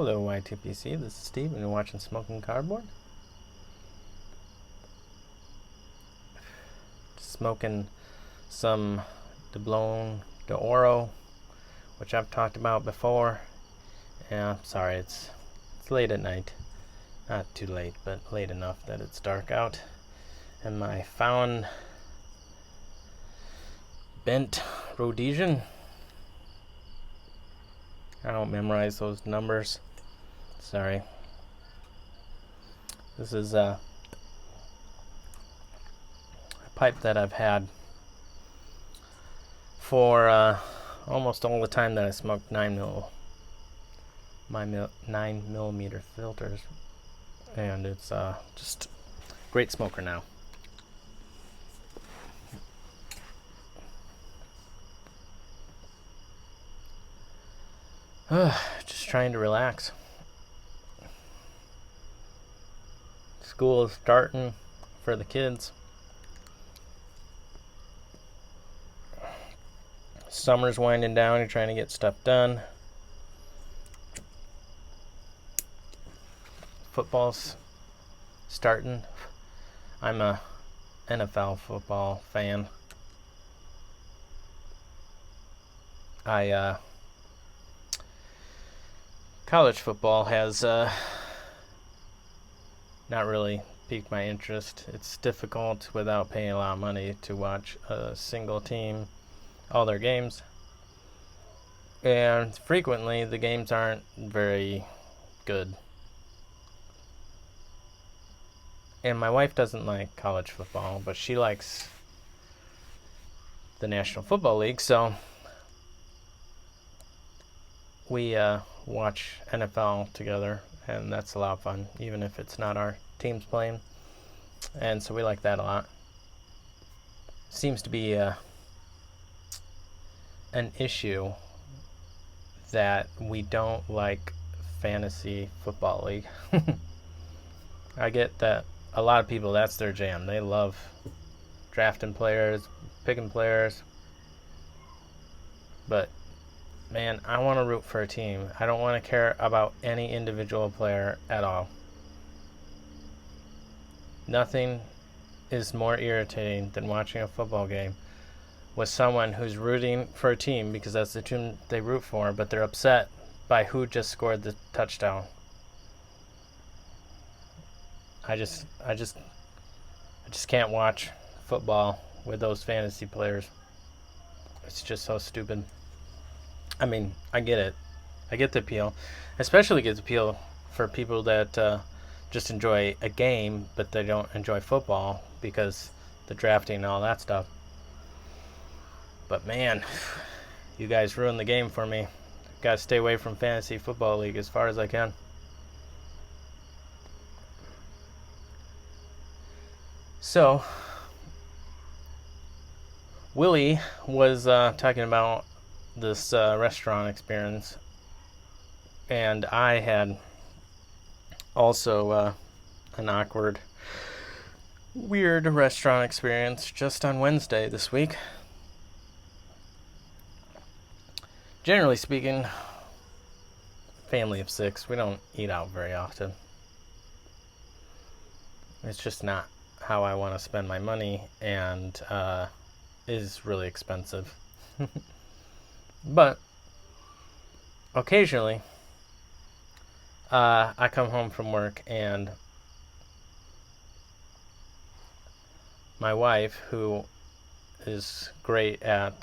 Hello Y2PC, this is Steve and you're watching Smoking Cardboard. Smoking some Doblon de Oro, which I've talked about before. Yeah, sorry, it's late at night. Not too late, but late enough that it's dark out. And my found bent Rhodesian. I don't memorize those numbers. Sorry. This is a pipe that I've had for almost all the time that I smoked 9mm filters, and it's just great smoker now. Just trying to relax. School is starting for the kids. Summer's winding down. You're trying to get stuff done. Football's starting. I'm a NFL football fan. College football has not really piqued my interest. It's difficult without paying a lot of money to watch a single team, all their games. And frequently the games aren't very good. And my wife doesn't like college football, but she likes the National Football League, so we watch NFL together, and that's a lot of fun, even if it's not our teams playing. And so we like that a lot. Seems to be an issue that we don't like fantasy football league. I get that a lot of people, that's their jam. They love drafting players, picking players. But man, I want to root for a team. I don't want to care about any individual player at all. Nothing is more irritating than watching a football game with someone who's rooting for a team because that's the team they root for, but they're upset by who just scored the touchdown. I just can't watch football with those fantasy players. It's just so stupid. I mean, I get it. I get the appeal. Especially get the appeal for people that just enjoy a game, but they don't enjoy football because the drafting and all that stuff. But man, you guys ruined the game for me. Gotta stay away from fantasy football league as far as I can. So, Willie was talking about this restaurant experience, and I had also an awkward, weird restaurant experience just on Wednesday this week. Generally speaking, family of 6, we don't eat out very often. It's just not how I want to spend my money, and is really expensive. But occasionally I come home from work and my wife, who is great at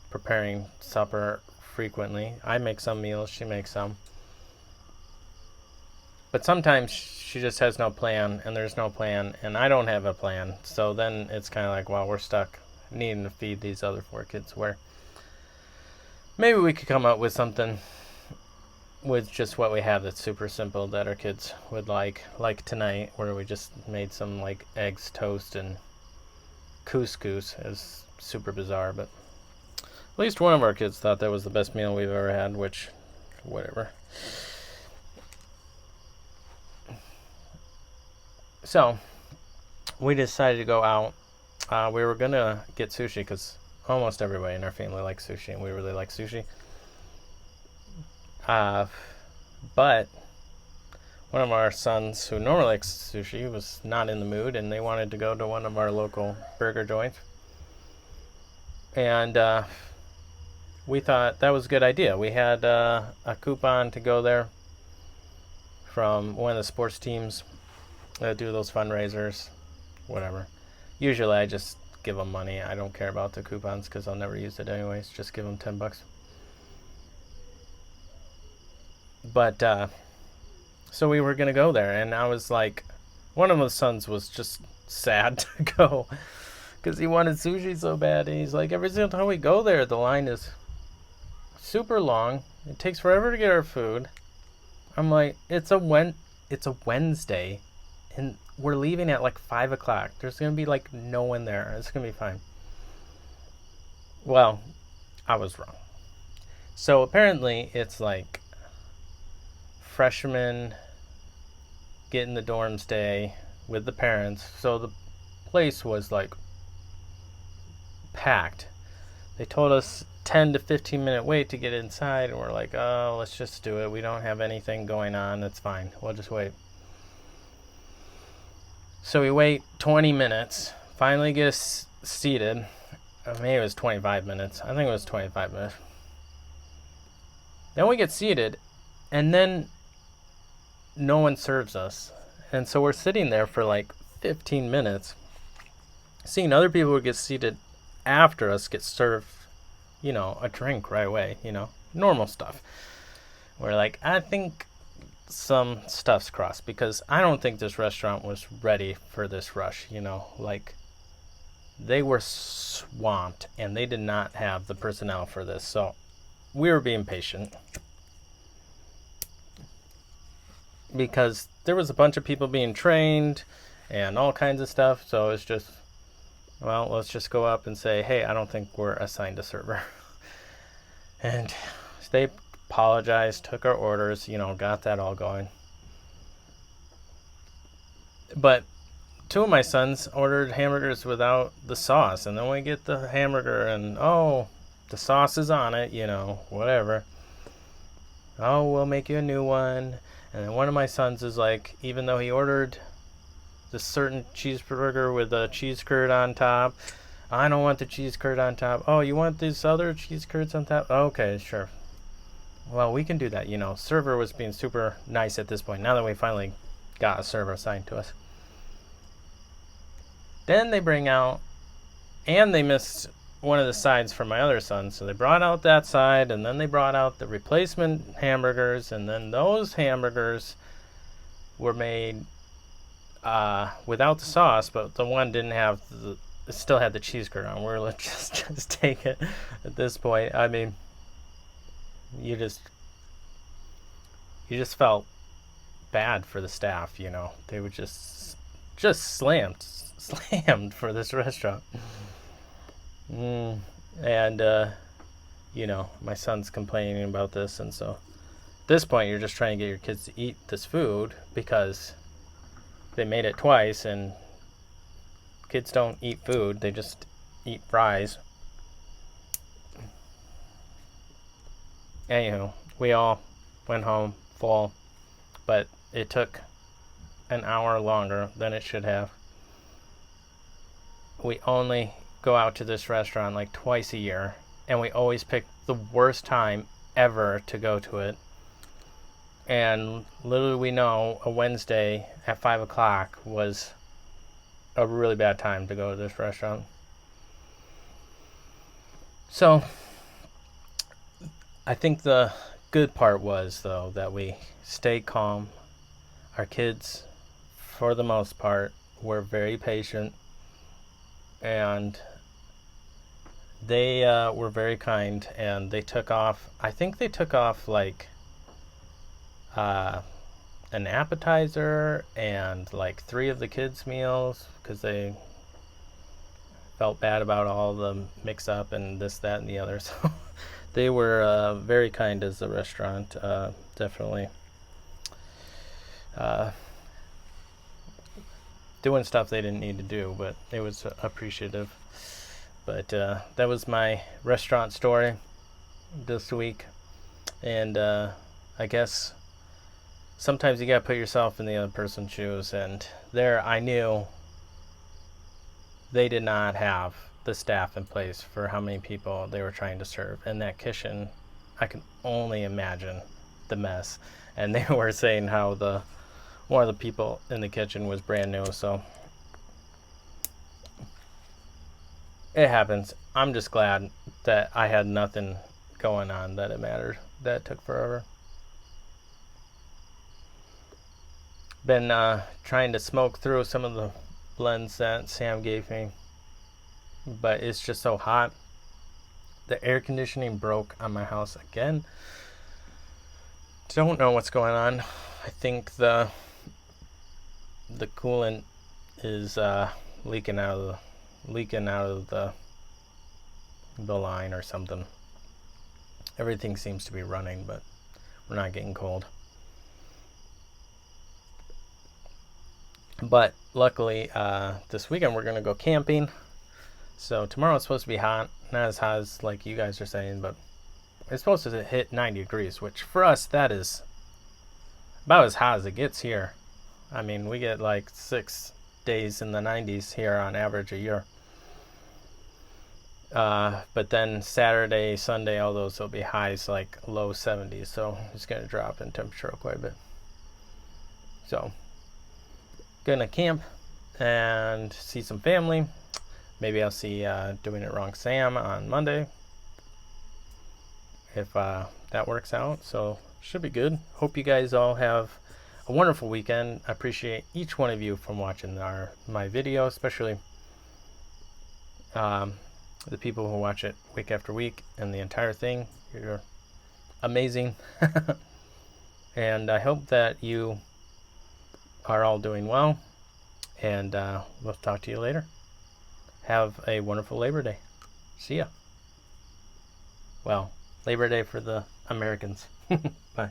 preparing supper frequently, I make some meals, she makes some, but sometimes she just has no plan, and there's no plan, and I don't have a plan. So then it's kind of like, well, we're stuck needing to feed these other 4 kids, where maybe we could come up with something with just what we have that's super simple that our kids would like tonight, where we just made some like eggs, toast, and couscous. Is super bizarre, but at least one of our kids thought that was the best meal we've ever had, which, whatever. So, we decided to go out. We were going to get sushi because almost everybody in our family likes sushi, and we really like sushi. But one of our sons, who normally likes sushi, was not in the mood, and they wanted to go to one of our local burger joints. And we thought that was a good idea. We had a coupon to go there from one of the sports teams that do those fundraisers, whatever. Usually I just give them money. I don't care about the coupons because I'll never use it anyways. Just give them $10. But so we were gonna go there, and I was like, one of the sons was just sad to go because he wanted sushi so bad, and he's like, every single time we go there, the line is super long. It takes forever to get our food. I'm like, it's a Wednesday, and we're leaving at like 5 o'clock. There's gonna be like no one there. It's gonna be fine. Well, I was wrong. So apparently, it's like freshmen get in the dorm stay with the parents. So the place was like packed. They told us 10 to 15 minute wait to get inside, and we're like, oh, let's just do it. We don't have anything going on. It's fine. We'll just wait. So we wait 20 minutes, finally get seated. Maybe it was 25 minutes. I think it was 25 minutes. Then we get seated, and then no one serves us. And so we're sitting there for like 15 minutes, seeing other people who get seated after us get served, a drink right away, normal stuff. We're like, I think some stuff's crossed, because I don't think this restaurant was ready for this rush, like they were swamped and they did not have the personnel for this. So we were being patient because there was a bunch of people being trained and all kinds of stuff. So it's just, well, let's just go up and say, hey, I don't think we're assigned a server. And they apologized, took our orders, got that all going. But two of my sons ordered hamburgers without the sauce, and then we get the hamburger and, oh, the sauce is on it, whatever. Oh, we'll make you a new one. And then one of my sons is like, even though he ordered this certain cheeseburger with a cheese curd on top, I don't want the cheese curd on top. Oh, you want these other cheese curds on top? Okay, sure. Well, we can do that, Server was being super nice at this point, now that we finally got a server assigned to us. Then they bring out, and they missed one of the sides for my other son, so they brought out that side, and then they brought out the replacement hamburgers, and then those hamburgers were made without the sauce, but the one didn't have it still had the cheese curd on. We're like, just take it at this point. I mean, you just felt bad for the staff, They were just slammed for this restaurant. And my son's complaining about this, and so at this point you're just trying to get your kids to eat this food because they made it twice, and kids don't eat food, they just eat fries. Anywho, we all went home full, but it took an hour longer than it should have. We only go out to this restaurant like twice a year, and we always pick the worst time ever to go to it. And literally we know a Wednesday at 5 o'clock was a really bad time to go to this restaurant. So I think the good part was, though, that we stayed calm. Our kids, for the most part, were very patient, and they were very kind, and they took off. I think they took off like an appetizer and like 3 of the kids' meals because they felt bad about all the mix up and this, that, and the other. So they were very kind as a restaurant, definitely. Doing stuff they didn't need to do, but it was appreciative. But that was my restaurant story this week. And I guess sometimes you gotta put yourself in the other person's shoes, and there I knew they did not have the staff in place for how many people they were trying to serve. And that kitchen, I can only imagine the mess. And they were saying how one of the people in the kitchen was brand new, so it happens. I'm just glad that I had nothing going on that it mattered, that it took forever. Been trying to smoke through some of the blends that Sam gave me, but it's just so hot. The air conditioning broke on my house again. Don't know what's going on. I think the coolant is leaking out of the line or something. Everything seems to be running, but we're not getting cold. But luckily, this weekend we're gonna go camping. So tomorrow it's supposed to be hot, not as hot as like you guys are saying, but it's supposed to hit 90 degrees, which for us that is about as hot as it gets here. I mean, we get like 6 days in the 90s here on average a year. But then Saturday, Sunday, all those will be highs like low 70s, so it's gonna drop in temperature quite a bit. So gonna camp and see some family. Maybe I'll see Doing It Wrong Sam on Monday if that works out. So should be good. Hope you guys all have a wonderful weekend. I appreciate each one of you from watching my video, especially the people who watch it week after week and the entire thing. You're amazing. And I hope that you are all doing well, and we'll talk to you later. Have a wonderful Labor Day. See ya. Well, Labor Day for the Americans. Bye.